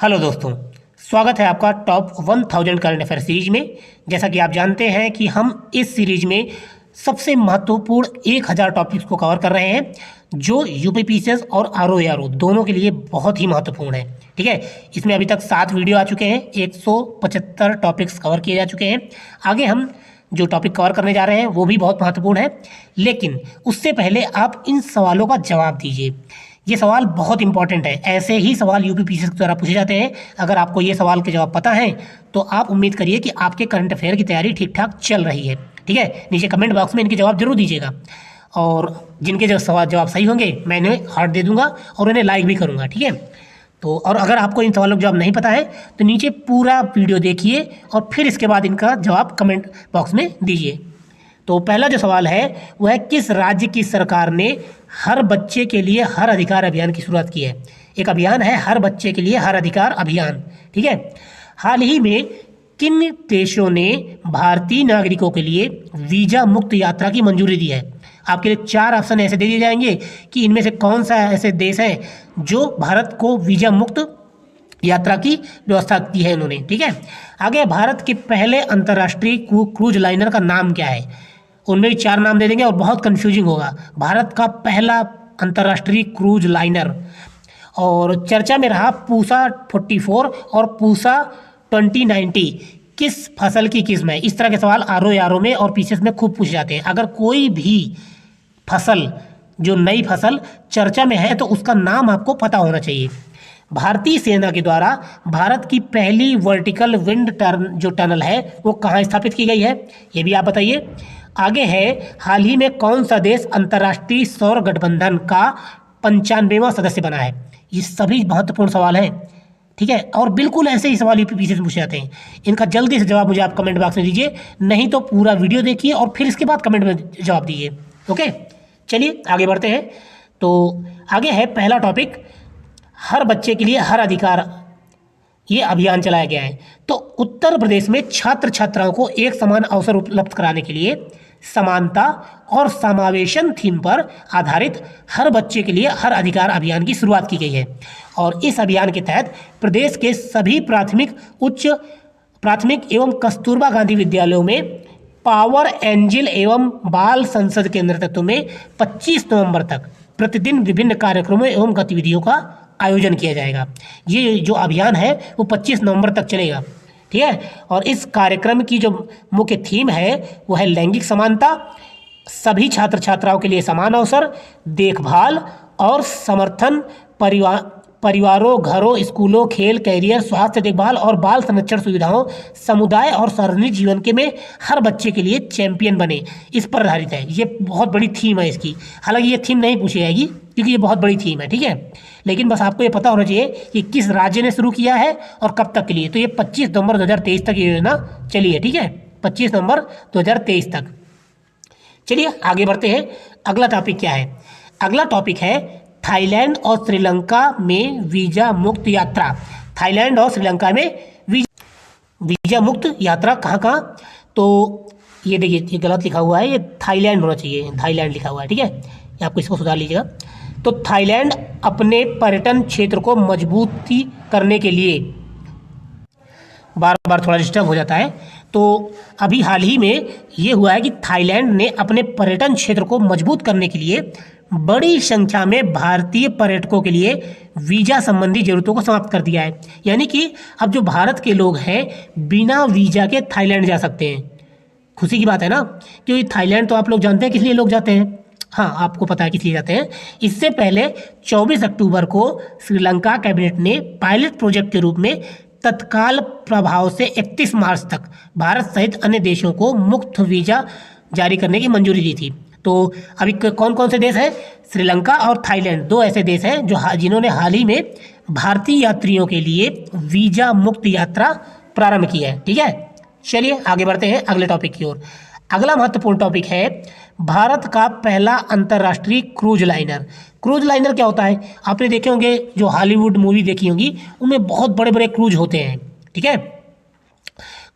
Hello दोस्तों, स्वागत है आपका टॉप 1000 करंट अफेयर सीरीज में। जैसा कि आप जानते हैं कि हम इस सीरीज में सबसे महत्वपूर्ण 1000 टॉपिक्स को कवर कर रहे हैं जो यूपीपीसीएस और आरओ दोनों के लिए बहुत ही महत्वपूर्ण है। ठीक है, इसमें अभी तक 7 वीडियो आ चुके हैं, 175 टॉपिक्स कवर किए जा चुके हैं। आगे हम जो टॉपिक कवर करने जा रहे हैं वो भी बहुत महत्वपूर्ण है, लेकिन उससे पहले आप इन सवालों का जवाब दीजिए। ये सवाल बहुत इंपॉर्टेंट है। ऐसे ही सवाल यूपीपीसीएस के द्वारा पूछे जाते हैं। अगर आपको ये सवाल के जवाब पता है तो आप उम्मीद करिए कि आपके करंट अफेयर की तैयारी ठीक ठाक चल रही है। ठीक है, नीचे कमेंट बॉक्स में इनके जवाब जरूर दीजिएगा, और जिनके जो जवाब सही होंगे मैं इन्हें हार्ट दे दूंगा और उन्हें लाइक भी करूंगा। ठीक है, तो और अगर आपको इन सवालों का जवाब नहीं पता है तो नीचे पूरा वीडियो देखिए और फिर इसके बाद इनका जवाब कमेंट बॉक्स में दीजिए। तो पहला जो सवाल है वह है, किस राज्य की सरकार ने हर बच्चे के लिए हर अधिकार अभियान की शुरुआत की है। एक अभियान है हर बच्चे के लिए हर अधिकार अभियान। ठीक है, हाल ही में किन देशों ने भारतीय नागरिकों के लिए वीजा मुक्त यात्रा की मंजूरी दी है। आपके लिए 4 ऑप्शन ऐसे दे दिए जाएंगे कि इनमें से कौन सा ऐसे देश है जो भारत को वीजा मुक्त यात्रा की व्यवस्था की है इन्होंने। ठीक है, आगे भारत के पहले अंतर्राष्ट्रीय क्रूज लाइनर का नाम क्या है। उनमें भी 4 नाम दे देंगे और बहुत कंफ्यूजिंग होगा। भारत का पहला अंतर्राष्ट्रीय क्रूज लाइनर, और चर्चा में रहा पूसा 44 और पूसा 2090 किस फसल की किस्म है। इस तरह के सवाल आरओ में और पीसीएस में खूब पूछे जाते हैं। अगर कोई भी फसल, जो नई फसल चर्चा में है, तो उसका नाम आपको पता होना चाहिए। भारतीय सेना के द्वारा भारत की पहली वर्टिकल विंड जो टनल है वो कहाँ स्थापित की गई है, ये भी आप बताइए। आगे है, हाल ही में कौन सा देश अंतर्राष्ट्रीय सौर गठबंधन का 95वां सदस्य बना है। ये सभी महत्वपूर्ण सवाल हैं। ठीक है, और बिल्कुल ऐसे ही सवाल यूपीपीसीएस से पूछे जाते हैं। इनका जल्दी से जवाब मुझे आप कमेंट बॉक्स में दीजिए, नहीं तो पूरा वीडियो देखिए और फिर इसके बाद कमेंट में जवाब दीजिए। ओके, चलिए आगे बढ़ते हैं। तो आगे है पहला टॉपिक, हर बच्चे के लिए हर अधिकार, ये अभियान चलाया गया है। तो उत्तर प्रदेश में छात्र छात्राओं को एक समान अवसर उपलब्ध कराने के लिए समानता और समावेशन थीम पर आधारित हर बच्चे के लिए हर अधिकार अभियान की शुरुआत की गई है। और इस अभियान के तहत प्रदेश के सभी प्राथमिक, उच्च प्राथमिक एवं कस्तूरबा गांधी विद्यालयों में पावर एंजल एवं बाल संसद के नेतृत्व में 25 नवंबर तक प्रतिदिन विभिन्न कार्यक्रमों एवं गतिविधियों का आयोजन किया जाएगा। ये जो अभियान है वो 25 नवंबर तक चलेगा। ठीक है, और इस कार्यक्रम की जो मुख्य थीम है वो है लैंगिक समानता, सभी छात्र छात्राओं के लिए समान अवसर, देखभाल और समर्थन, परिवारों, घरों, स्कूलों, खेल, कैरियर, स्वास्थ्य देखभाल और बाल संरक्षण सुविधाओं, समुदाय और सार्वजनिक जीवन के में हर बच्चे के लिए चैंपियन बने, इस पर आधारित है। ये बहुत बड़ी थीम है इसकी। हालांकि ये थीम नहीं पूछी जाएगी क्योंकि ये बहुत बड़ी थीम है। ठीक है, लेकिन बस आपको ये पता होना चाहिए कि किस राज्य ने शुरू किया है और कब तक के लिए। तो ये 25 नवंबर 2023 तक ये योजना चली है। ठीक है, 25 नवंबर 2023 तक। चलिए आगे बढ़ते हैं। अगला टॉपिक क्या है। अगला टॉपिक है थाईलैंड और श्रीलंका में वीजा मुक्त यात्रा। थाईलैंड और श्रीलंका में वीजा मुक्त यात्रा कहाँ कहाँ। तो ये देखिए, ये गलत लिखा हुआ है, ये थाईलैंड होना चाहिए, थाईलैंड लिखा हुआ है। ठीक है, ये आपको इसको सुधार लीजिएगा। तो थाईलैंड अपने पर्यटन क्षेत्र को मजबूती करने के लिए, बार बार थोड़ा डिस्टर्ब हो जाता है, तो अभी हाल ही में ये हुआ है कि थाईलैंड ने अपने पर्यटन क्षेत्र को मजबूत करने के लिए बड़ी संख्या में भारतीय पर्यटकों के लिए वीज़ा संबंधी जरूरतों को समाप्त कर दिया है। यानी कि अब जो भारत के लोग हैं बिना वीज़ा के थाईलैंड जा सकते हैं। खुशी की बात है ना, क्योंकि थाईलैंड तो आप लोग जानते हैं किस लिए लोग जाते हैं। हाँ, आपको पता है किस लिए जाते हैं। इससे पहले 24 अक्टूबर को श्रीलंका कैबिनेट ने पायलट प्रोजेक्ट के रूप में तत्काल प्रभाव से 31 मार्च तक भारत सहित अन्य देशों को मुक्त वीज़ा जारी करने की मंजूरी दी थी। तो अभी कौन कौन से देश हैं, श्रीलंका और थाईलैंड, 2 ऐसे देश हैं जो जिन्होंने हाल ही में भारतीय यात्रियों के लिए वीज़ा मुक्त यात्रा प्रारंभ की है। ठीक है, चलिए आगे बढ़ते हैं अगले टॉपिक की ओर। अगला महत्वपूर्ण टॉपिक है भारत का पहला अंतर्राष्ट्रीय क्रूज लाइनर। क्रूज लाइनर क्या होता है, आपने देखे होंगे, जो हॉलीवुड मूवी देखी होंगी उनमें बहुत बड़े बड़े क्रूज होते हैं। ठीक है,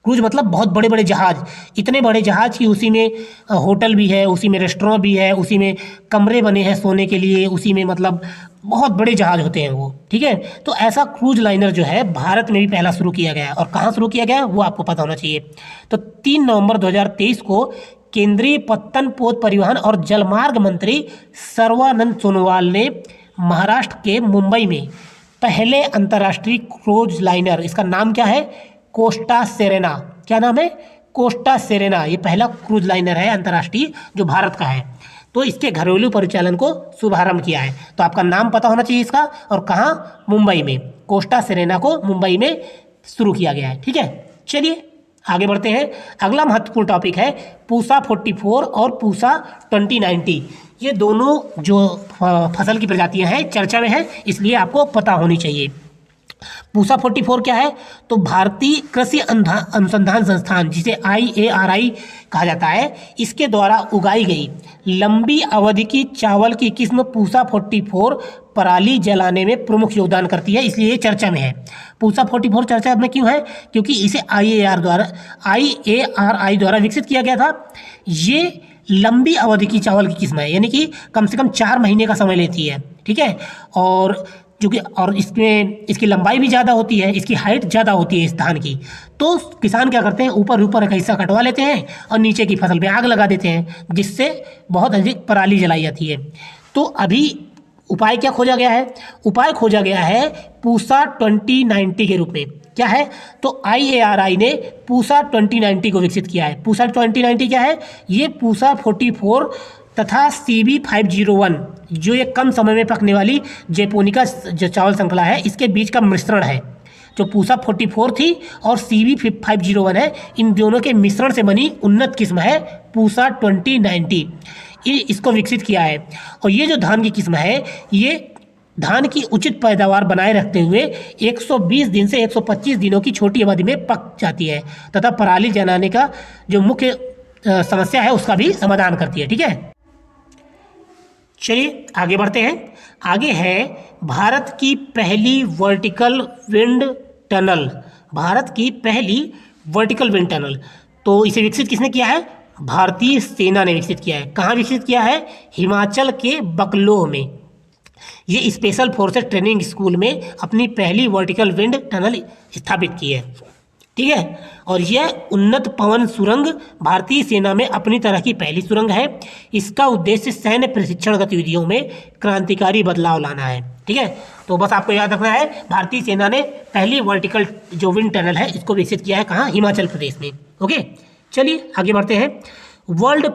क्रूज मतलब बहुत बड़े बड़े जहाज़, इतने बड़े जहाज़ कि उसी में होटल भी है, उसी में रेस्टोरेंट भी है, उसी में कमरे बने हैं सोने के लिए, उसी में मतलब बहुत बड़े जहाज़ होते हैं वो, ठीक है। तो ऐसा क्रूज लाइनर जो है भारत में भी पहला शुरू किया गया है, और कहाँ शुरू किया गया है वो आपको पता होना चाहिए। तो 3 नवंबर 2023 को केंद्रीय पत्तन पोत परिवहन और जलमार्ग मंत्री सर्बानंद सोनोवाल ने महाराष्ट्र के मुंबई में पहले अंतर्राष्ट्रीय क्रूज लाइनर, इसका नाम क्या है, कोस्टा सेरेना, क्या नाम है, कोस्टा सेरेना, ये पहला क्रूज लाइनर है अंतर्राष्ट्रीय जो भारत का है। तो इसके घरेलू परिचालन को शुभारंभ किया है। तो आपका नाम पता होना चाहिए इसका, और कहाँ, मुंबई में, कोस्टा सेरेना को मुंबई में शुरू किया गया है, ठीक है। चलिए आगे बढ़ते हैं। अगला महत्वपूर्ण टॉपिक है पूसा 44 और पूसा 2090। ये दोनों जो फसल की प्रजातियां हैं चर्चा में है, इसलिए आपको पता होनी चाहिए। पूसा 44 क्या है, तो भारतीय कृषि अनुसंधान संस्थान, जिसे IARI कहा जाता है, इसके द्वारा उगाई गई लंबी अवधि की चावल की किस्म पूसा 44 पराली जलाने में प्रमुख योगदान करती है, इसलिए ये चर्चा में है। पूसा 44 चर्चा में क्यों है, क्योंकि इसे IARI द्वारा विकसित किया गया था। ये लंबी अवधि की चावल की किस्म है, यानी कि कम से कम 4 महीने का समय लेती है, ठीक है। और क्योंकि और इसमें इसकी लंबाई भी ज़्यादा होती है, इसकी हाइट ज़्यादा होती है इस धान की। तो किसान क्या करते हैं, ऊपर का हिस्सा कटवा लेते हैं और नीचे की फसल पे आग लगा देते हैं, जिससे बहुत अधिक पराली जलाई जाती है। तो अभी उपाय क्या खोजा गया है, उपाय खोजा गया है पूसा 2090 के रूप में। क्या है, तो IARI ने पूसा 2090 को विकसित किया है। पूसा 2090 क्या है, ये पूसा 44 तथा CB 501 जो ये कम समय में पकने वाली जेपोनिका जो चावल श्रृंखला है, इसके बीच का मिश्रण है। जो पूसा 44 थी और CB 501 है, इन दोनों के मिश्रण से बनी उन्नत किस्म है पूसा 2090। इसको विकसित किया है। और ये जो धान की किस्म है, ये धान की उचित पैदावार बनाए रखते हुए 120 दिन से 125 दिनों की छोटी अवधि में पक जाती है, तथा पराली जलाने का जो मुख्य समस्या है उसका भी समाधान करती है, ठीक है। चलिए आगे बढ़ते हैं। आगे है भारत की पहली वर्टिकल विंड टनल। भारत की पहली वर्टिकल विंड टनल, तो इसे विकसित किसने किया है, भारतीय सेना ने विकसित किया है। कहाँ विकसित किया है, हिमाचल के बकलोह में। ये स्पेशल फोर्सेस ट्रेनिंग स्कूल में अपनी पहली वर्टिकल विंड टनल स्थापित की है, ठीक है। और यह उन्नत पवन सुरंग भारतीय सेना में अपनी तरह की पहली सुरंग है। इसका उद्देश्य सैन्य प्रशिक्षण गतिविधियों में क्रांतिकारी बदलाव लाना है, ठीक है। तो बस आपको याद रखना है, भारतीय सेना ने पहली वर्टिकल जो विंड टनल है इसको विकसित किया है, कहाँ, हिमाचल प्रदेश में, ओके। चलिए आगे बढ़ते हैं। वर्ल्ड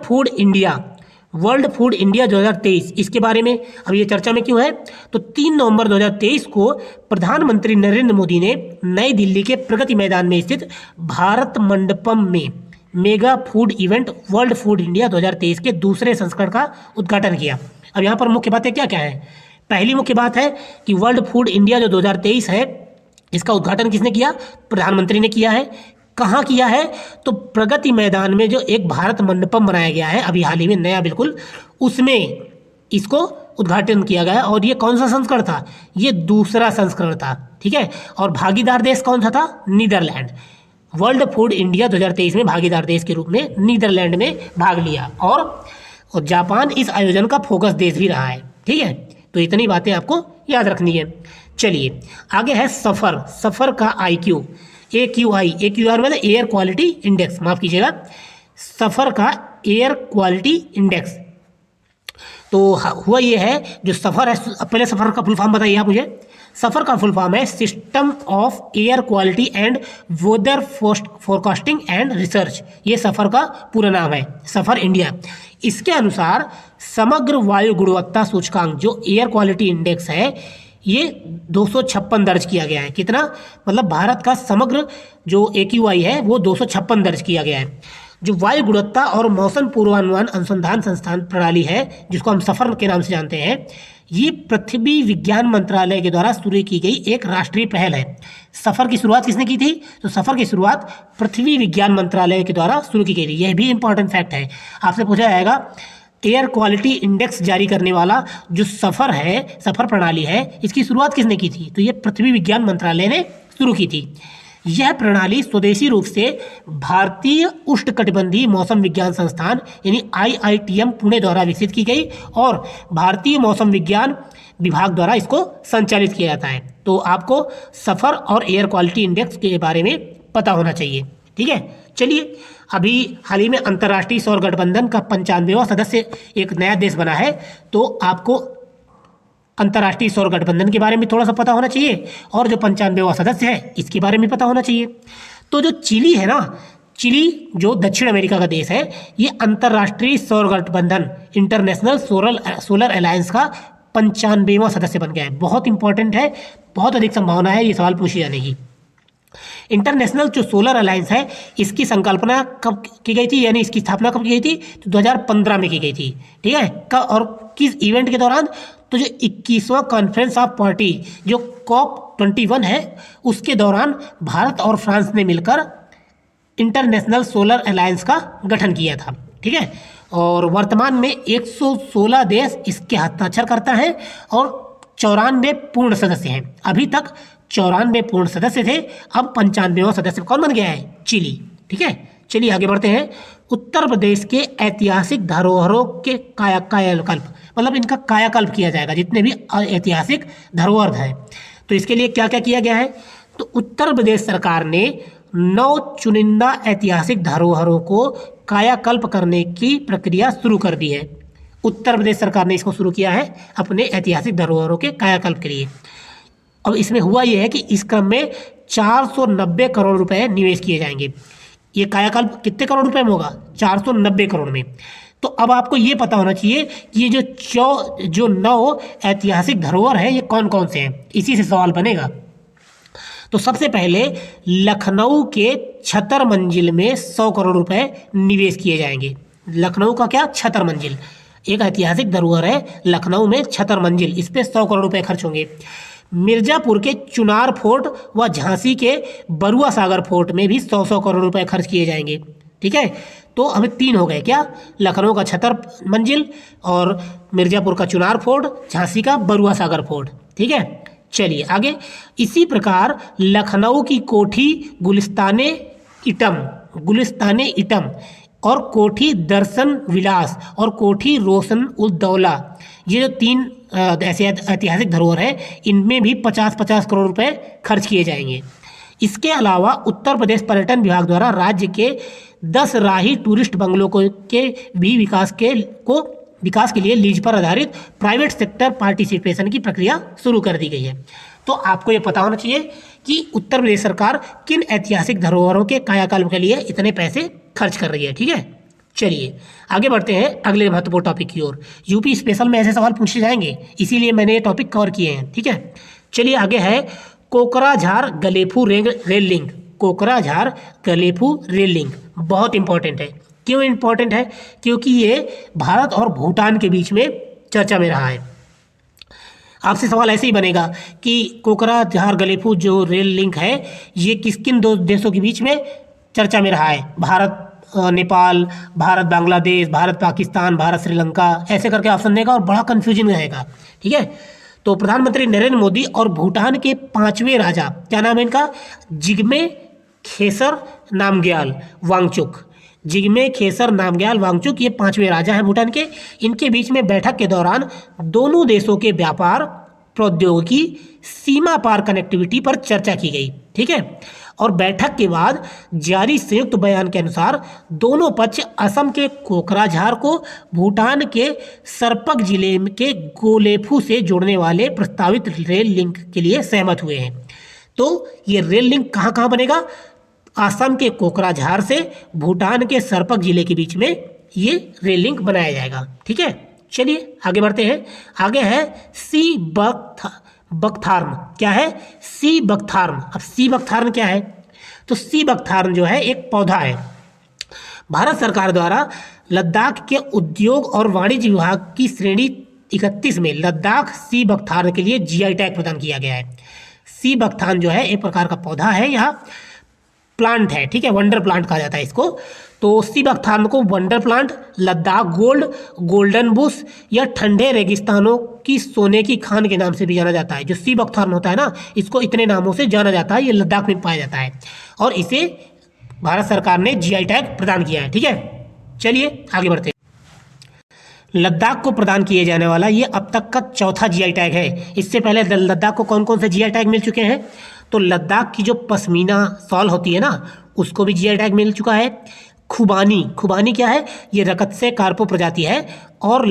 फूड इंडिया 2023, इसके बारे में अब ये चर्चा में क्यों है, तो 3 नवंबर 2023 को प्रधानमंत्री नरेंद्र मोदी ने नई दिल्ली के प्रगति मैदान में स्थित भारत मंडपम में mega food event world food India 2023 के दूसरे संस्करण का उद्घाटन किया। अब यहाँ पर मुख्य बातें क्या क्या हैं। पहली मुख्य बात है कि वर्ल्ड फूड इंडिया जो 2023 है, इसका उद्घाटन किसने किया, प्रधानमंत्री ने किया है। कहाँ किया है, तो प्रगति मैदान में जो एक भारत मंडपम बनाया गया है अभी हाल ही में नया, बिल्कुल, उसमें इसको उद्घाटन किया गया। और ये कौन सा संस्करण था, ये दूसरा संस्करण था, ठीक है। और भागीदार देश कौन सा था, नीदरलैंड। वर्ल्ड फूड इंडिया 2023 में भागीदार देश के रूप में नीदरलैंड में भाग लिया, और जापान इस आयोजन का फोकस देश भी रहा है, ठीक है। तो इतनी बातें आपको याद रखनी है। चलिए आगे है सफ़र का IQ, AQI मतलब एयर क्वालिटी इंडेक्स, माफ़ कीजिएगा, सफ़र का एयर क्वालिटी इंडेक्स। तो हुआ ये है, जो सफ़र है, पहले सफ़र का फुल फॉर्म बताइए आप मुझे। सफ़र का फुल फॉर्म है system of air quality and weather forecasting and research. ये सफ़र का पूरा नाम है, सफ़र इंडिया। इसके अनुसार समग्र वायु गुणवत्ता सूचकांक जो एयर क्वालिटी इंडेक्स है, ये 256 दर्ज किया गया है। कितना, मतलब भारत का समग्र जो AQI है वो 256 दर्ज किया गया है। जो वायु गुणवत्ता और मौसम पूर्वानुमान अनुसंधान संस्थान प्रणाली है, जिसको हम सफ़र के नाम से जानते हैं, ये पृथ्वी विज्ञान मंत्रालय के द्वारा शुरू की गई एक राष्ट्रीय पहल है। सफ़र की शुरुआत किसने की थी, तो सफ़र की शुरुआत पृथ्वी विज्ञान मंत्रालय के द्वारा शुरू की गई थी। यह भी इंपॉर्टेंट फैक्ट है, आपसे पूछा जाएगा एयर क्वालिटी इंडेक्स जारी करने वाला जो सफ़र है, सफ़र प्रणाली है, इसकी शुरुआत किसने की थी, तो ये पृथ्वी विज्ञान मंत्रालय ने शुरू की थी। यह प्रणाली स्वदेशी रूप से भारतीय उष्णकटिबंधीय मौसम विज्ञान संस्थान यानी IITM पुणे द्वारा विकसित की गई और भारतीय मौसम विज्ञान विभाग द्वारा इसको संचालित किया जाता है। तो आपको सफ़र और एयर क्वालिटी इंडेक्स के बारे में पता होना चाहिए। ठीक है, चलिए अभी हाल ही में अंतर्राष्ट्रीय सौर गठबंधन का 95वां सदस्य एक नया देश बना है, तो आपको अंतर्राष्ट्रीय सौर गठबंधन के बारे में थोड़ा सा पता होना चाहिए और जो 95वां सदस्य है इसके बारे में पता होना चाहिए। तो जो चिली है ना, चिली जो दक्षिण अमेरिका का देश है, ये अंतर्राष्ट्रीय सौर गठबंधन इंटरनेशनल सोलर अलायंस का 95वां सदस्य बन गया है। बहुत इंपॉर्टेंट है, बहुत अधिक संभावना है ये सवाल पूछे जाने की। इंटरनेशनल जो सोलर अलायंस है इसकी संकल्पना कब की गई थी, यानी इसकी स्थापना कब की गई थी, तो 2015 में की गई थी। ठीक है, कब और किस इवेंट के दौरान, तो जो 21वां कॉन्फ्रेंस ऑफ पार्टी जो COP21 है उसके दौरान भारत और फ्रांस ने मिलकर इंटरनेशनल सोलर अलायंस का गठन किया था। ठीक है, और वर्तमान में 116 देश इसके हस्ताक्षर करता है और 94 पूर्ण सदस्य हैं। अभी तक 94 पूर्ण सदस्य थे, अब 95वां सदस्य कौन बन गया है, चिली। ठीक है, चलिए आगे बढ़ते हैं। उत्तर प्रदेश के ऐतिहासिक धरोहरों के कायाकल्प, मतलब इनका कायाकल्प किया जाएगा, जितने भी ऐतिहासिक धरोहर हैं। तो इसके लिए क्या क्या किया गया है, तो उत्तर प्रदेश सरकार ने 9 चुनिंदा ऐतिहासिक धरोहरों को कायाकल्प करने की प्रक्रिया शुरू कर दी है। उत्तर प्रदेश सरकार ने इसको शुरू किया है अपने ऐतिहासिक धरोहरों के कायाकल्प के लिए। अब इसमें हुआ यह है कि इस क्रम में 490 करोड़ रुपए निवेश किए जाएंगे। ये कायाकल्प कितने करोड़ रुपए में होगा, 490 करोड़ में। तो अब आपको ये पता होना चाहिए कि ये जो 9 ऐतिहासिक धरोहर हैं ये कौन कौन से हैं, इसी से सवाल बनेगा। तो सबसे पहले लखनऊ के छतर मंजिल में 100 करोड़ रुपए निवेश किए जाएंगे। लखनऊ का क्या, छतर मंजिल, एक ऐतिहासिक धरोहर है लखनऊ में छतर मंजिल, इस पर 100 करोड़ रुपए खर्च होंगे। मिर्जापुर के चुनार फोर्ट व झांसी के बरुआ सागर फोर्ट में भी 100 करोड़ रुपए खर्च किए जाएंगे। ठीक है, तो हमें 3 हो गए क्या, लखनऊ का छतर मंजिल और मिर्जापुर का चुनार फोर्ट, झांसी का बरुआ सागर फोर्ट। ठीक है, चलिए आगे। इसी प्रकार लखनऊ की कोठी गुलिस्ताने इटम और कोठी दर्शन विलास और कोठी रोशन उद्दौला, ये जो 3 ऐसे ऐतिहासिक धरोहर है, इनमें भी 50-50 करोड़ रुपए खर्च किए जाएंगे। इसके अलावा उत्तर प्रदेश पर्यटन विभाग द्वारा राज्य के 10 राही टूरिस्ट बंगलों के भी विकास के लिए लीज पर आधारित प्राइवेट सेक्टर पार्टिसिपेशन की प्रक्रिया शुरू कर दी गई है। तो आपको ये पता होना चाहिए कि उत्तर प्रदेश सरकार किन ऐतिहासिक धरोहरों के कायाकल्प के लिए इतने पैसे खर्च कर रही है। ठीक है, चलिए आगे बढ़ते हैं अगले महत्वपूर्ण टॉपिक की ओर। यूपी स्पेशल में ऐसे सवाल पूछे जाएंगे, इसीलिए मैंने ये टॉपिक कवर किए हैं। ठीक है, चलिए आगे है Kokrajhar Gelephu rail link. Kokrajhar Gelephu rail link बहुत इंपॉर्टेंट है। क्यों इंपॉर्टेंट है, क्योंकि ये भारत और भूटान के बीच में चर्चा में रहा है। आपसे सवाल ऐसे ही बनेगा कि कोकराझार गलेफू जो रेल लिंक है ये किन 2 देशों के बीच में चर्चा में रहा है, भारत नेपाल, भारत बांग्लादेश, भारत पाकिस्तान, भारत श्रीलंका, ऐसे करके ऑप्शन देगा और बड़ा कन्फ्यूजन रहेगा। ठीक है, तो प्रधानमंत्री नरेंद्र मोदी और भूटान के 5वें राजा, क्या नाम है इनका, जिग्मे खेसर नामग्याल वांगचुक, जिग्मे खेसर नामग्याल वांगचुक, ये 5वें राजा हैं भूटान के। इनके बीच में बैठक के दौरान दोनों देशों के व्यापार, प्रौद्योगिकी, सीमा पार कनेक्टिविटी पर चर्चा की गई। ठीक है, और बैठक के बाद जारी संयुक्त बयान के अनुसार दोनों पक्ष असम के कोकराझार को भूटान के सरपक जिले के गोलेफू से जोड़ने वाले प्रस्तावित रेल लिंक के लिए सहमत हुए हैं। तो ये रेल लिंक कहाँ कहाँ बनेगा, असम के कोकराझार से भूटान के सरपक जिले के बीच में ये रेल लिंक बनाया जाएगा। ठीक है, चलिए आगे बढ़ते हैं। आगे है सी बकथार्न। क्या है, सी बकथार्न। अब सी बकथार्न क्या है, तो सी बकथार्न जो है एक पौधा है। भारत सरकार द्वारा लद्दाख के उद्योग और वाणिज्य विभाग की श्रेणी 31 में लद्दाख सी बकथार्न के लिए GI टैग प्रदान किया गया है। सी बकथार्न जो है एक प्रकार का पौधा है, यहाँ प्लांट है। ठीक है, वंडर प्लांट कहा जाता है इसको। तो सी बकथार्न को wonder plant, Ladakh gold, golden Bush या ठंडे रेगिस्तानों की सोने की खान के नाम से भी जाना जाता है। जो सी बकथार्न होता है ना, इसको इतने नामों से जाना जाता है। ये लद्दाख में पाया जाता है और इसे भारत सरकार ने जीआई टैग प्रदान किया है। ठीक है, चलिए आगे बढ़ते हैं। लद्दाख को प्रदान किए जाने वाला ये अब तक का चौथा जीआई टैग है। इससे पहले लद्दाख को कौन कौन से जीआई टैग मिल चुके हैं? तो लद्दाख की जो पश्मीना शॉल होती है ना, उसको भी जीआई टैग मिल चुका है। खुबानी क्या है? ये रकतसे कार्पो प्रजाति है। और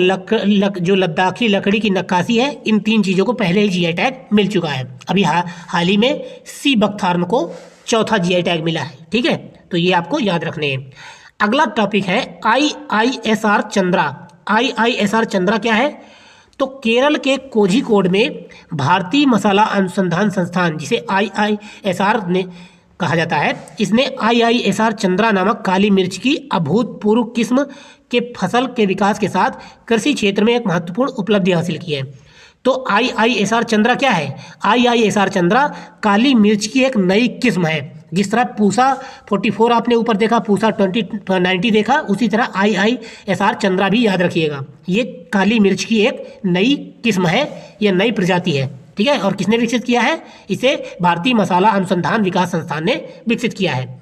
जो लद्दाखी लकड़ी की नक्काशी है, इन 3 चीज़ों को पहले ही जीआई टैग मिल चुका है। अभी हाल ही में सी बकथार्न को चौथा जीआई टैग मिला है। ठीक है, तो ये आपको याद रखने हैं। अगला टॉपिक है IISR चंद्रा। IISR चंद्रा क्या है? तो केरल के कोझिकोड में भारतीय मसाला अनुसंधान संस्थान, जिसे IISR ने कहा जाता है, इसने IISR चंद्रा नामक काली मिर्च की अभूतपूर्व किस्म के फसल के विकास के साथ कृषि क्षेत्र में एक महत्वपूर्ण उपलब्धि हासिल की है। तो IISR चंद्रा क्या है? IISR चंद्रा काली मिर्च की एक नई किस्म है। जिस तरह पूसा 44 आपने ऊपर देखा, पूसा 90 देखा, उसी तरह IISR चंद्रा भी याद रखिएगा। ये काली मिर्च की एक नई किस्म है, यह नई प्रजाति है। ठीक है, और किसने विकसित किया है? इसे भारतीय मसाला अनुसंधान विकास संस्थान ने विकसित किया है।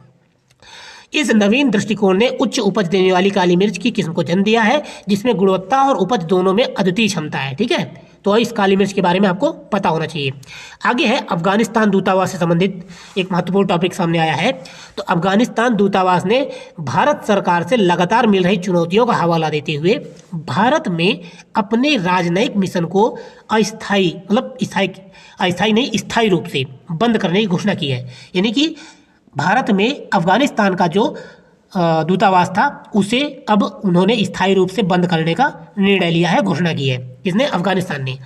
इस नवीन दृष्टिकोण ने उच्च उपज देने वाली काली मिर्च की किस्म को जन्म दिया है, जिसमें गुणवत्ता और उपज दोनों में अद्वितीय क्षमता है। ठीक है, तो इस काली मिर्च के बारे में आपको पता होना चाहिए। आगे है अफगानिस्तान दूतावास से संबंधित एक महत्वपूर्ण टॉपिक सामने आया है। तो अफगानिस्तान दूतावास ने भारत सरकार से लगातार मिल रही चुनौतियों का हवाला देते हुए भारत में अपने राजनयिक मिशन को स्थायी रूप से बंद करने की घोषणा की है। यानी कि भारत में अफगानिस्तान का जो दूतावास था, उसे अब उन्होंने स्थायी रूप से बंद करने का निर्णय लिया है, घोषणा की है। किसने? अफगानिस्तान ने।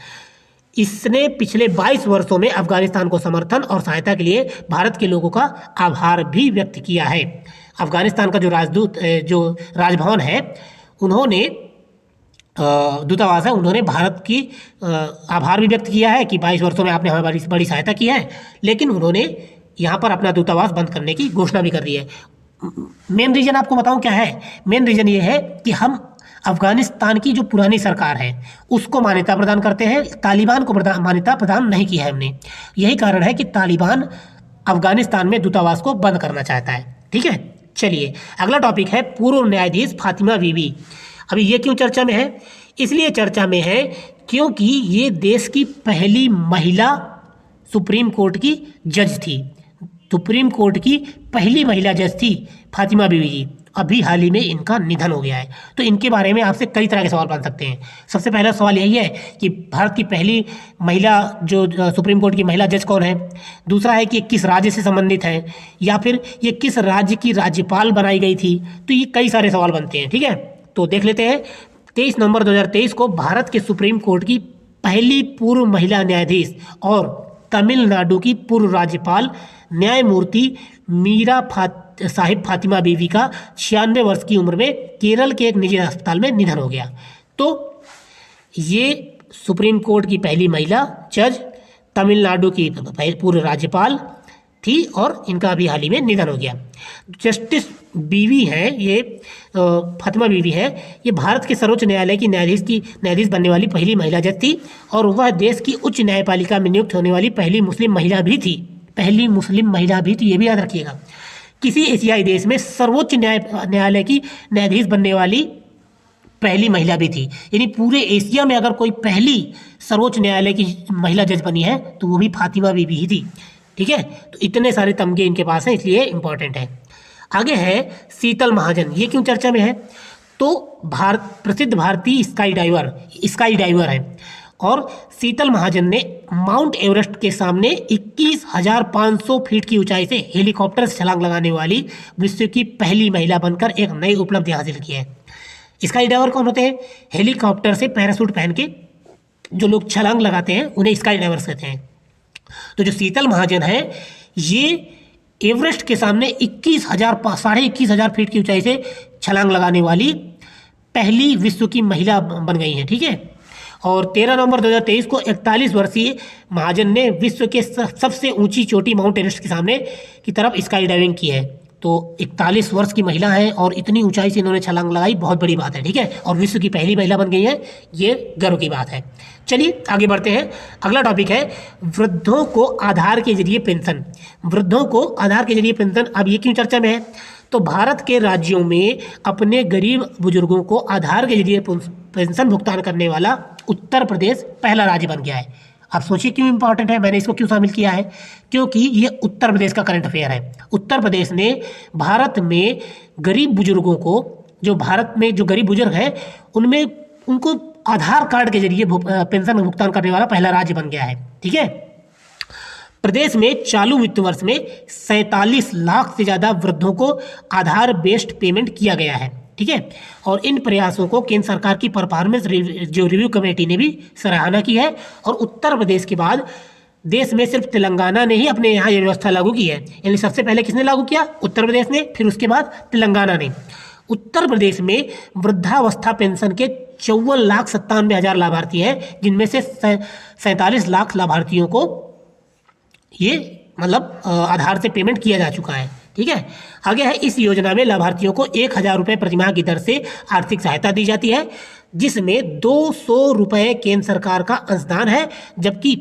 इसने पिछले 22 वर्षों में अफगानिस्तान को समर्थन और सहायता के लिए भारत के लोगों का आभार भी व्यक्त किया है। अफगानिस्तान का जो राजभवन है, उन्होंने दूतावास है, उन्होंने भारत की आभार भी व्यक्त किया है कि 22 वर्षों में आपने हमें बड़ी सहायता की है, लेकिन उन्होंने यहाँ पर अपना दूतावास बंद करने की घोषणा भी कर दी है। मेन रीज़न आपको बताऊँ क्या है? मेन रीज़न ये है कि हम अफगानिस्तान की जो पुरानी सरकार है उसको मान्यता प्रदान करते हैं, तालिबान को मान्यता प्रदान नहीं की है हमने। यही कारण है कि तालिबान अफगानिस्तान में दूतावास को बंद करना चाहता है। ठीक है, चलिए अगला टॉपिक है पूर्व न्यायाधीश फातिमा बीबी। अभी ये क्यों चर्चा में है? इसलिए चर्चा में है क्योंकि ये देश की पहली महिला सुप्रीम कोर्ट की जज थी। सुप्रीम कोर्ट की पहली महिला जज थी फातिमा बीबी जी। अभी हाल ही में इनका निधन हो गया है। तो इनके बारे में आपसे कई तरह के सवाल बन सकते हैं। सबसे पहला सवाल यही है कि भारत की पहली महिला जो सुप्रीम कोर्ट की महिला जज कौन है? दूसरा है कि ये किस राज्य से संबंधित है, या फिर ये किस राज्य की राज्यपाल बनाई गई थी? तो ये कई सारे सवाल बनते हैं। ठीक है, तो देख लेते हैं। 23 नवंबर 2023 को भारत के सुप्रीम कोर्ट की पहली पूर्व महिला न्यायाधीश और तमिलनाडु की पूर्व राज्यपाल न्यायमूर्ति मीरा साहिब फातिमा बीवी का 96 वर्ष की उम्र में केरल के एक निजी अस्पताल में निधन हो गया। तो ये सुप्रीम कोर्ट की पहली महिला जज, तमिलनाडु की पूर्व राज्यपाल थी और इनका अभी हाल ही में निधन हो गया। जस्टिस बीवी है, ये फातिमा बीवी है, ये भारत के सर्वोच्च न्यायालय की न्यायाधीश बनने वाली पहली महिला जज थी और वह देश की उच्च न्यायपालिका में नियुक्त होने वाली पहली मुस्लिम महिला भी थी। ये भी याद रखिएगा। किसी एशियाई देश में सर्वोच्च न्यायालय की न्यायाधीश बनने वाली पहली महिला भी थी। यानी पूरे एशिया में अगर कोई पहली सर्वोच्च न्यायालय की महिला जज बनी है तो वो भी फातिमा बीबी ही थी। ठीक है, तो इतने सारे तमगे इनके पास हैं, इसलिए इंपॉर्टेंट है। आगे है शीतल महाजन। ये क्यों चर्चा में है? तो प्रसिद्ध भारतीय स्काई डाइवर है और शीतल महाजन ने माउंट एवरेस्ट के सामने 21,500 फीट की ऊंचाई से हेलीकॉप्टर से छलांग लगाने वाली विश्व की पहली महिला बनकर एक नई उपलब्धि हासिल की है। स्काई डाइवर कौन होते हैं? हेलीकॉप्टर से पैराशूट पहन के जो लोग छलांग लगाते हैं उन्हें स्काई डाइवर्स कहते हैं। तो जो शीतल महाजन है, ये एवरेस्ट के सामने 21,000 फीट की ऊंचाई से छलांग लगाने वाली पहली विश्व की महिला बन गई हैं। ठीक है, और 13 नवंबर 2023 को 41 वर्षीय महाजन ने विश्व के सबसे ऊंची चोटी माउंट एवरेस्ट के सामने की तरफ स्काई डाइविंग की है। तो 41 वर्ष की महिला है और इतनी ऊंचाई से इन्होंने छलांग लगाई, बहुत बड़ी बात है, ठीक है। और विश्व की पहली महिला बन गई है, ये गर्व की बात है। चलिए आगे बढ़ते हैं। अगला टॉपिक है वृद्धों को आधार के जरिए पेंशन। वृद्धों को आधार के जरिए पेंशन, अब ये क्यों चर्चा में है? तो भारत के राज्यों में अपने गरीब बुजुर्गों को आधार के जरिए पेंशन भुगतान करने वाला उत्तर प्रदेश पहला राज्य बन गया है। आप सोचिए क्यों इंपॉर्टेंट है, मैंने इसको क्यों शामिल किया है? क्योंकि ये उत्तर प्रदेश का करंट अफेयर है। उत्तर प्रदेश ने भारत में गरीब बुजुर्गों को, जो भारत में जो गरीब बुजुर्ग हैं उनमें उनको आधार कार्ड के जरिए पेंशन भुगतान करने वाला पहला राज्य बन गया है, ठीक है। प्रदेश में चालू वित्त वर्ष में 47 लाख से ज़्यादा वृद्धों को आधार बेस्ड पेमेंट किया गया है, ठीक है। और इन प्रयासों को केंद्र सरकार की परफॉर्मेंस जो रिव्यू कमेटी ने भी सराहना की है। और उत्तर प्रदेश के बाद देश में सिर्फ तेलंगाना ने ही अपने यहाँ ये व्यवस्था लागू की है। यानी सबसे पहले किसने लागू किया? उत्तर प्रदेश ने, फिर उसके बाद तेलंगाना ने। उत्तर प्रदेश में वृद्धावस्था पेंशन के 54,97,000 लाभार्थी हैं, जिनमें से 47 लाख लाभार्थियों को ये मतलब आधार से पेमेंट किया जा चुका है, ठीक है। आगे है, इस योजना में लाभार्थियों को 1,000 रुपये प्रतिमाह की दर से आर्थिक सहायता दी जाती है, जिसमें 200 रुपये केंद्र सरकार का अंशदान है, जबकि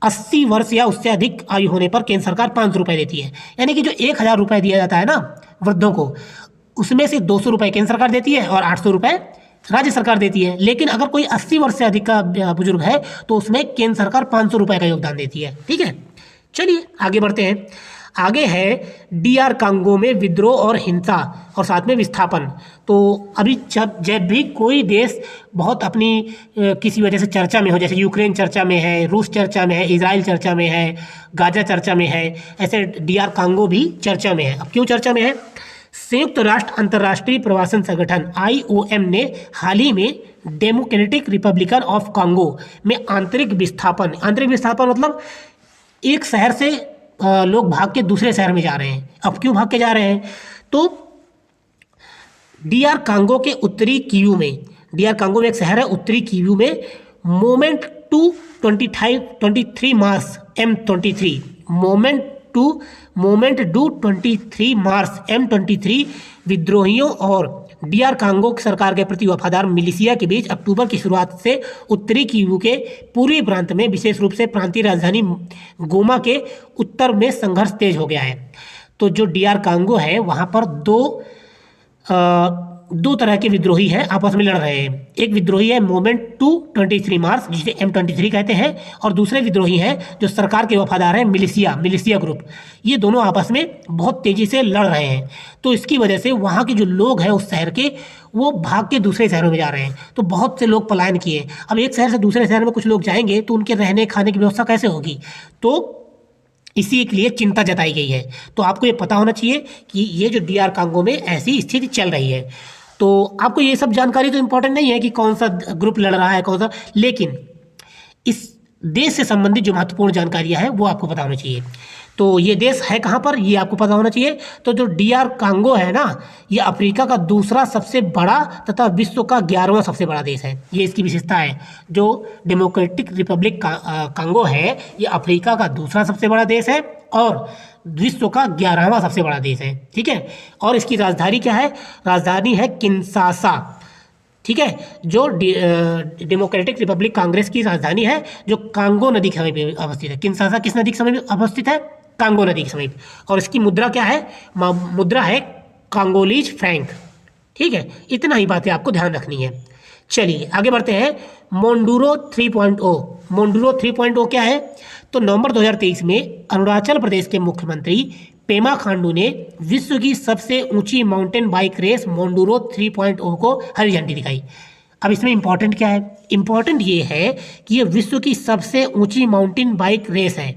80 वर्ष या उससे अधिक आयु होने पर केंद्र सरकार 500 रुपये देती है। यानी कि जो 1,000 रुपये दिया जाता है ना वृद्धों को, उसमें से 200 रुपये केंद्र सरकार देती है और 800 रुपये राज्य सरकार देती है। लेकिन अगर कोई 80 वर्ष से अधिक का बुजुर्ग है तो उसमें केंद्र सरकार 500 रुपये का योगदान देती है, ठीक है। चलिए आगे बढ़ते हैं। आगे है DR कांगो में विद्रोह और हिंसा और साथ में विस्थापन। तो अभी जब भी कोई देश बहुत अपनी किसी वजह से चर्चा में हो, जैसे यूक्रेन चर्चा में है, रूस चर्चा में है, इजराइल चर्चा में है, गाजा चर्चा में है, ऐसे DR कांगो भी चर्चा में है। अब क्यों चर्चा में है? संयुक्त राष्ट्र अंतर्राष्ट्रीय प्रवासन संगठन IOM ने हाल ही में डेमोक्रेटिक रिपब्लिकन ऑफ कांगो में आंतरिक विस्थापन मतलब एक शहर से लोग भाग के दूसरे शहर में जा रहे हैं। अब क्यों भाग के जा रहे हैं? तो DR कांगो के उत्तरी कीवू में, DR कांगो में एक शहर है उत्तरी कीवू में, moment to 23 March M23 M23 विद्रोहियों और DR कांगो सरकार के प्रति वफादार मिलिशिया के बीच अक्टूबर की शुरुआत से उत्तरी कीवू के पूर्वी प्रांत में, विशेष रूप से प्रांतीय राजधानी गोमा के उत्तर में संघर्ष तेज हो गया है। तो जो DR कांगो है वहाँ पर दो तरह के विद्रोही हैं, आपस में लड़ रहे हैं। एक विद्रोही है मोमेंट टू 23 मार्च, जिसे M23 कहते हैं, और दूसरे विद्रोही हैं जो सरकार के वफादार हैं, मिलिशिया ग्रुप। ये दोनों आपस में बहुत तेजी से लड़ रहे हैं। तो इसकी वजह से वहाँ के जो लोग हैं उस शहर के, वो भाग के दूसरे शहरों में जा रहे हैं। तो बहुत से लोग पलायन किए। अब एक शहर से दूसरे शहर में कुछ लोग जाएंगे तो उनके रहने खाने की व्यवस्था कैसे होगी? तो इसी के लिए चिंता जताई गई है। तो आपको ये पता होना चाहिए कि ये जो DR कांगो में ऐसी स्थिति चल रही है। तो आपको ये सब जानकारी तो इम्पोर्टेंट नहीं है कि कौन सा ग्रुप लड़ रहा है कौन सा, लेकिन इस देश से संबंधित जो महत्वपूर्ण जानकारियां हैं वो आपको पता होना चाहिए। तो ये देश है कहाँ पर, ये आपको पता होना चाहिए। तो जो DR कांगो है ना, ये अफ्रीका का दूसरा सबसे बड़ा तथा विश्व का 11वां सबसे बड़ा देश है। ये इसकी विशेषता है। जो डेमोक्रेटिक रिपब्लिक कांगो है, ये अफ्रीका का दूसरा सबसे बड़ा देश है और विश्व का 11वां सबसे बड़ा देश है, ठीक है। और इसकी राजधानी क्या है? राजधानी है किंशासा, ठीक है, जो डेमोक्रेटिक रिपब्लिक कांग्रेस की राजधानी है, जो कांगो नदी के समीप अवस्थित है। किंशासा किस नदी के समीप अवस्थित है? कांगो नदी के समीप। और इसकी मुद्रा क्या है? मुद्रा है कांगोलीज फ्रैंक, ठीक है। इतना ही बातें आपको ध्यान रखनी है। चलिए आगे बढ़ते हैं। मोंडूरो 3.0 क्या है? तो नवंबर 2023 में अरुणाचल प्रदेश के मुख्यमंत्री पेमा खांडू ने विश्व की सबसे ऊंची माउंटेन बाइक रेस मोंडूरो 3.0 को हरी झंडी दिखाई। अब इसमें इंपॉर्टेंट क्या है? इंपॉर्टेंट ये है कि ये विश्व की सबसे ऊंची माउंटेन बाइक रेस है।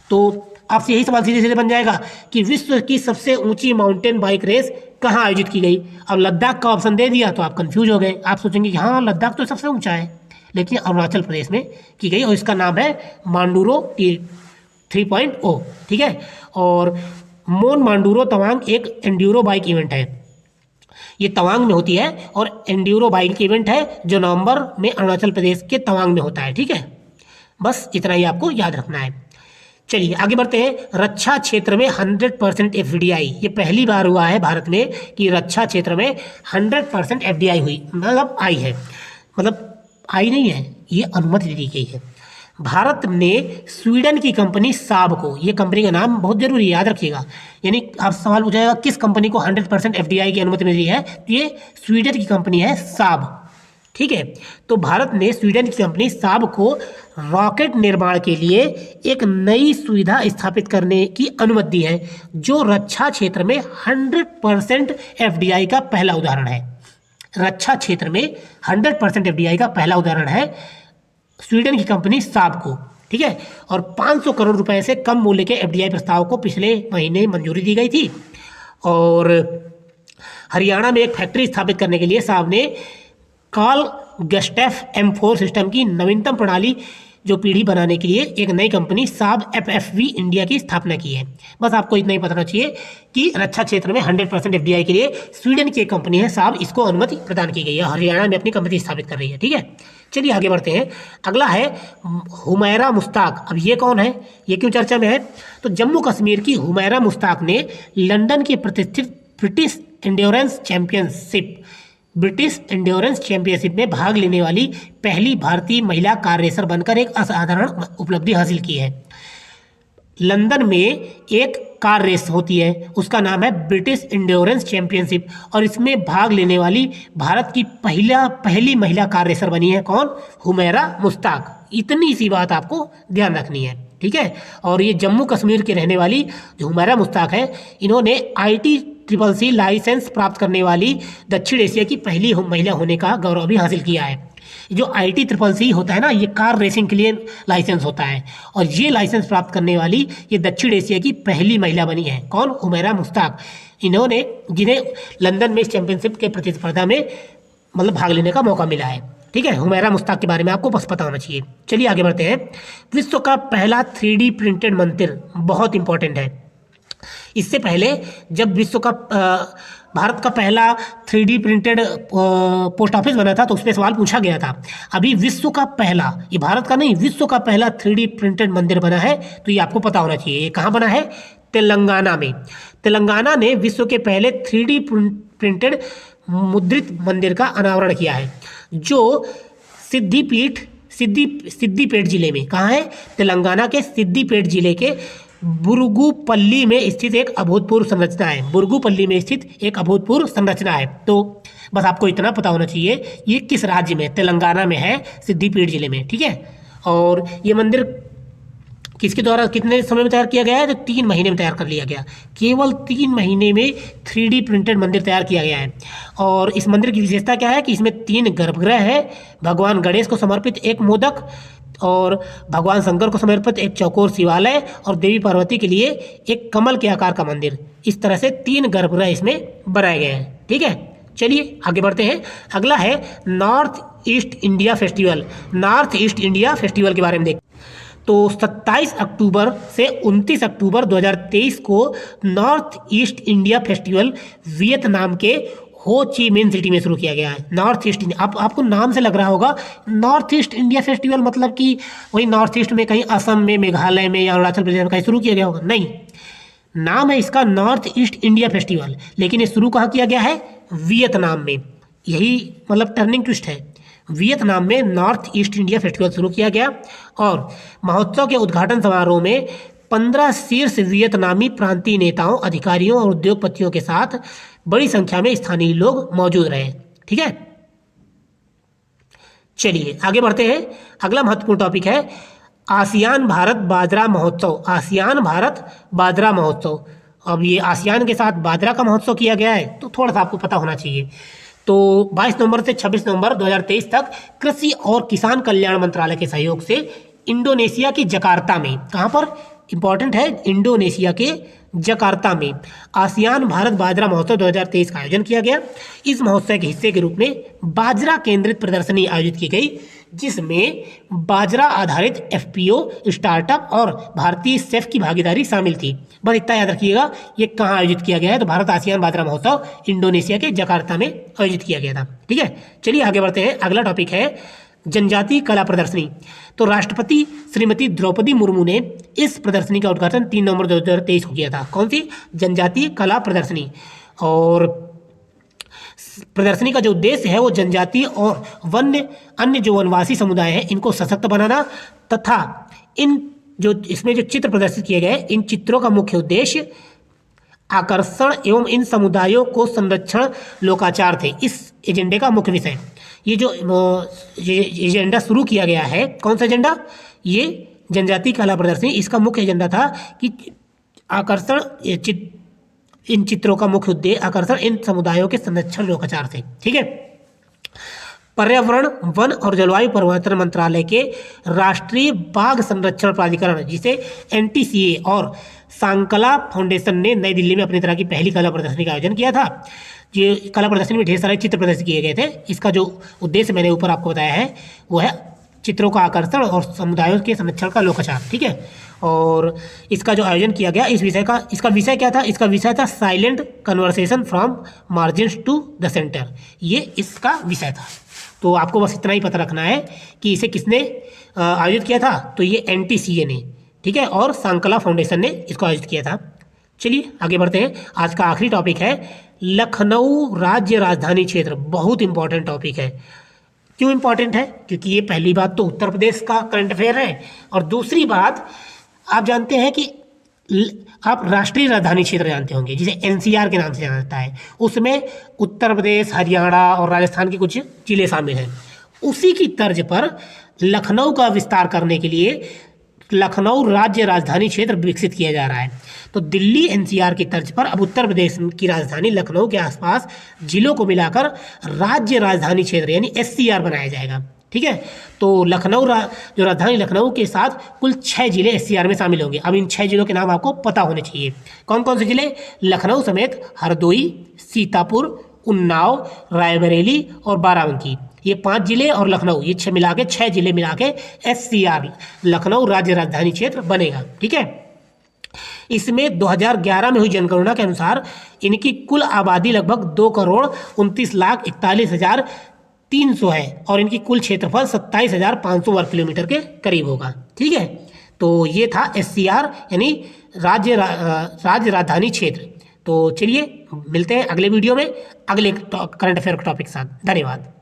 तो आपसे यही सवाल सीधे सीधे बन जाएगा कि विश्व की सबसे ऊंची माउंटेन बाइक रेस कहाँ आयोजित की गई? अब लद्दाख का ऑप्शन दे दिया तो आप कंफ्यूज हो गए। आप सोचेंगे कि हाँ लद्दाख तो सबसे ऊंचा है, लेकिन अरुणाचल प्रदेश में की गई और इसका नाम है मांडूरो 3.0, ठीक है। और मोन मांडूरो तवांग एक एंड्यूरो बाइक इवेंट है। ये तवांग में होती है और एंड्यूरो बाइक इवेंट है जो नवंबर में अरुणाचल प्रदेश के तवांग में होता है, ठीक है। बस इतना ही आपको याद रखना है। चलिए आगे बढ़ते हैं। रक्षा क्षेत्र में 100% एफडीआई, ये पहली बार हुआ है भारत में कि रक्षा क्षेत्र में 100% एफडीआई हुई, मतलब आई है, मतलब आई नहीं है, ये अनुमति दी गई है। भारत ने स्वीडन की कंपनी साब को, ये कंपनी का नाम बहुत जरूरी है, याद रखिएगा, यानी आप सवाल पूछेगा किस कंपनी को 100% एफडीआई की अनुमति मिली है, तो ये स्वीडन की कंपनी है साब। ठीक है, तो भारत ने स्वीडन की कंपनी साब को रॉकेट निर्माण के लिए एक नई सुविधा स्थापित करने की अनुमति दी है, जो रक्षा क्षेत्र में 100% एफडीआई का पहला उदाहरण है। रक्षा क्षेत्र में 100% एफडीआई का पहला उदाहरण है स्वीडन की कंपनी साब को। ठीक है, और 500 करोड़ रुपए से कम मूल्य के एफडीआई प्रस्ताव को पिछले महीने मंजूरी दी गई थी। और हरियाणा में एक फैक्ट्री स्थापित करने के लिए साब ने कार्ल गस्टफ M4 सिस्टम की नवीनतम प्रणाली जो पीढ़ी बनाने के लिए एक नई कंपनी साब FFV इंडिया की स्थापना की है। बस आपको इतना ही पता होना चाहिए कि रक्षा क्षेत्र में 100% एफडीआई के लिए स्वीडन की एक कंपनी है साब, इसको अनुमति प्रदान की गई है, हरियाणा में अपनी कंपनी स्थापित कर रही है। ठीक है, चलिए आगे बढ़ते हैं। अगला है हुमैरा मुश्ताक। अब ये कौन है, ये क्यों चर्चा में है, तो जम्मू कश्मीर की हुमैरा मुश्ताक ने लंदन के प्रतिष्ठित ब्रिटिश एंड्योरेंस चैंपियनशिप में भाग लेने वाली पहली भारतीय महिला कार रेसर बनकर एक असाधारण उपलब्धि हासिल की है। लंदन में एक कार रेस होती है, उसका नाम है ब्रिटिश एंड्योरेंस चैंपियनशिप, और इसमें भाग लेने वाली भारत की पहली महिला कार रेसर बनी है कौन, हुमैरा मुश्ताक। इतनी सी बात आपको ध्यान रखनी है। ठीक है, और ये जम्मू कश्मीर के रहने वाली जो हुमैरा मुश्ताक है, इन्होंने ITCC लाइसेंस प्राप्त करने वाली दक्षिण एशिया की पहली महिला होने का गौरव भी हासिल किया है। जो ITCC होता है ना, ये कार रेसिंग के लिए लाइसेंस होता है, और ये लाइसेंस प्राप्त करने वाली ये दक्षिण एशिया की पहली महिला बनी है कौन, हुमैरा मुश्ताक। इन्होंने जिन्हें लंदन में इस चैंपियनशिप के प्रतिस्पर्धा में मतलब भाग लेने का मौका मिला है। ठीक है, हुमैरा मुश्ताक के बारे में आपको बस पता होना चाहिए। चलिए आगे बढ़ते हैं। विश्व का पहला 3D प्रिंटेड मंदिर बहुत इंपॉर्टेंट है। इससे पहले जब भारत का पहला 3D प्रिंटेड पोस्ट ऑफिस बना था तो उस पर सवाल पूछा गया था। अभी विश्व का पहला, ये भारत का नहीं, विश्व का पहला 3D प्रिंटेड मंदिर बना है, तो ये आपको पता होना चाहिए। ये कहाँ बना है, तेलंगाना में। तेलंगाना ने विश्व के पहले 3D प्रिंटेड मुद्रित मंदिर का अनावरण किया है, जो सिद्दीपेट जिले में, कहाँ है, तेलंगाना के सिद्दीपेट जिले के बुरुगुपल्ली में स्थित एक अभूतपूर्व संरचना है। बुरुगुपल्ली में स्थित एक अभूतपूर्व संरचना है। तो बस आपको इतना पता होना चाहिए ये किस राज्य में, तेलंगाना में है, सिद्दीपेट जिले में। ठीक है, और ये मंदिर किसके द्वारा कितने समय में तैयार किया गया है, तो 3 महीने में तैयार कर लिया गया। केवल 3 महीने में 3D प्रिंटेड मंदिर तैयार किया गया है। और इस मंदिर की विशेषता क्या है कि इसमें 3 गर्भगृह है, भगवान गणेश को समर्पित एक मोदक, और भगवान शंकर को समर्पित एक चौकोर शिवालय, और देवी पार्वती के लिए एक कमल के आकार का मंदिर। इस तरह से 3 गर्भगृह इसमें बनाए गए हैं। ठीक है, चलिए आगे बढ़ते हैं। अगला है north east India festival. North east India festival के बारे में देखते हैं। तो 27 अक्टूबर से 29 अक्टूबर 2023 को north east India festival Vietnam के हो ची मिन सिटी में शुरू किया गया है। नॉर्थ ईस्ट इंडिया, आपको नाम से लग रहा होगा नॉर्थ ईस्ट इंडिया फेस्टिवल मतलब कि वही नॉर्थ ईस्ट में कहीं असम में, मेघालय में या अरुणाचल प्रदेश में कहीं शुरू किया गया होगा, नहीं। नाम है इसका नॉर्थ ईस्ट इंडिया फेस्टिवल, लेकिन ये शुरू कहाँ किया गया है, वियतनाम में। यही मतलब टर्निंग ट्विस्ट है, वियतनाम में नॉर्थ ईस्ट इंडिया फेस्टिवल शुरू किया गया। और महोत्सव के उद्घाटन समारोह में 15 शीर्ष वियतनामी प्रांतीय नेताओं, अधिकारियों और उद्योगपतियों के साथ बड़ी संख्या में स्थानीय लोग मौजूद रहे। ठीक है, चलिए आगे बढ़ते हैं। अगला महत्वपूर्ण टॉपिक है आसियान भारत बाजरा महोत्सव। आसियान भारत बाजरा महोत्सव। अब ये आसियान के साथ बाजरा का महोत्सव किया गया है, तो थोड़ा सा आपको पता होना चाहिए। तो 22 नवंबर से 26 नवंबर 2023 तक कृषि और किसान कल्याण मंत्रालय के सहयोग से इंडोनेशिया के जकार्ता में, कहाँ पर, इंपॉर्टेंट है, इंडोनेशिया के जकार्ता में आसियान भारत बाजरा महोत्सव 2023 का आयोजन किया गया। इस महोत्सव के हिस्से के रूप में बाजरा केंद्रित प्रदर्शनी आयोजित की गई, जिसमें बाजरा आधारित FPO स्टार्टअप और भारतीय शेफ की भागीदारी शामिल थी। बस इतना याद रखिएगा ये कहाँ आयोजित किया गया है, तो भारत आसियान बाजरा महोत्सव इंडोनेशिया के जकार्ता में आयोजित किया गया था। ठीक है, चलिए आगे बढ़ते हैं। अगला टॉपिक है जनजातीय कला प्रदर्शनी। तो राष्ट्रपति श्रीमती द्रौपदी मुर्मू ने इस प्रदर्शनी का उद्घाटन 3 नवंबर 2023 को किया था। कौन सी? जनजातीय कला प्रदर्शनी। और प्रदर्शनी का जो उद्देश्य है वो जनजातीय और अन्य जो वनवासी समुदाय हैं इनको सशक्त बनाना तथा इसमें जो चित्र प्रदर्शित किए गए इन चित्रों का मुख्य उद्देश्य आकर्षण एवं इन समुदायों को संरक्षण लोकाचार थे। इस एजेंडे का मुख्य विषय ये जो एजेंडा शुरू किया गया है, कौन सा एजेंडा? ये जनजातीय कला प्रदर्शनी। इसका मुख्य एजेंडा था कि आकर्षण इन चित्रों का मुख्य उद्देश्य आकर्षण इन समुदायों के संरक्षण लोकाचार थे। ठीक है। पर्यावरण, वन और जलवायु परिवर्तन मंत्रालय के राष्ट्रीय बाघ संरक्षण प्राधिकरण जिसे NTCA और सांकला फाउंडेशन ने नई दिल्ली में अपनी तरह की पहली कला प्रदर्शनी का आयोजन किया था। ये कला प्रदर्शनी में ढेर सारे चित्र प्रदर्शित किए गए थे। इसका जो उद्देश्य मैंने ऊपर आपको बताया है वो है चित्रों का आकर्षण और समुदायों के संरक्षण का लोकाचार। ठीक है। और इसका जो आयोजन किया गया इसका विषय क्या था? इसका विषय था silent conversation from margins to the centre. ये इसका विषय था। तो आपको बस इतना ही पता रखना है कि इसे किसने आयोजित किया था। तो ये NTCA ने, ठीक है, और सांकला फाउंडेशन ने इसको आयोजित किया था। चलिए आगे बढ़ते हैं। आज का आखिरी टॉपिक है लखनऊ राज्य राजधानी क्षेत्र। बहुत इंपॉर्टेंट टॉपिक है। क्यों इंपॉर्टेंट है? क्योंकि ये पहली बात तो उत्तर प्रदेश का करंट अफेयर है और दूसरी बात आप जानते हैं कि आप राष्ट्रीय राजधानी क्षेत्र जानते होंगे जिसे NCR के नाम से जाना जाता है। उसमें उत्तर प्रदेश, हरियाणा और राजस्थान के कुछ जिले शामिल हैं। उसी की तर्ज पर लखनऊ का विस्तार करने के लिए लखनऊ राज्य राजधानी क्षेत्र विकसित किया जा रहा है। तो दिल्ली NCR की तर्ज पर अब उत्तर प्रदेश की राजधानी लखनऊ के आसपास जिलों को मिलाकर राज्य राजधानी क्षेत्र यानी SCR बनाया जाएगा। ठीक है। तो लखनऊ जो राजधानी लखनऊ के साथ कुल 6 जिले SCR में शामिल होंगे। अब इन 6 जिलों के नाम आपको पता होने चाहिए। कौन कौन से जिले? लखनऊ समेत हरदोई, सीतापुर, उन्नाव, रायबरेली और बाराबंकी। ये 5 जिले और लखनऊ, ये 6 जिले मिला के SCR लखनऊ राज्य राजधानी क्षेत्र बनेगा। ठीक है। इसमें 2011 में हुई जनगणना के अनुसार इनकी कुल आबादी लगभग 2,29,41,300 है और इनकी कुल क्षेत्रफल 27,500 वर्ग किलोमीटर के करीब होगा। ठीक है। तो ये था SCR यानी राज्य राजधानी क्षेत्र। तो चलिए मिलते हैं अगले वीडियो में अगले करंट अफेयर टॉपिक के साथ। धन्यवाद।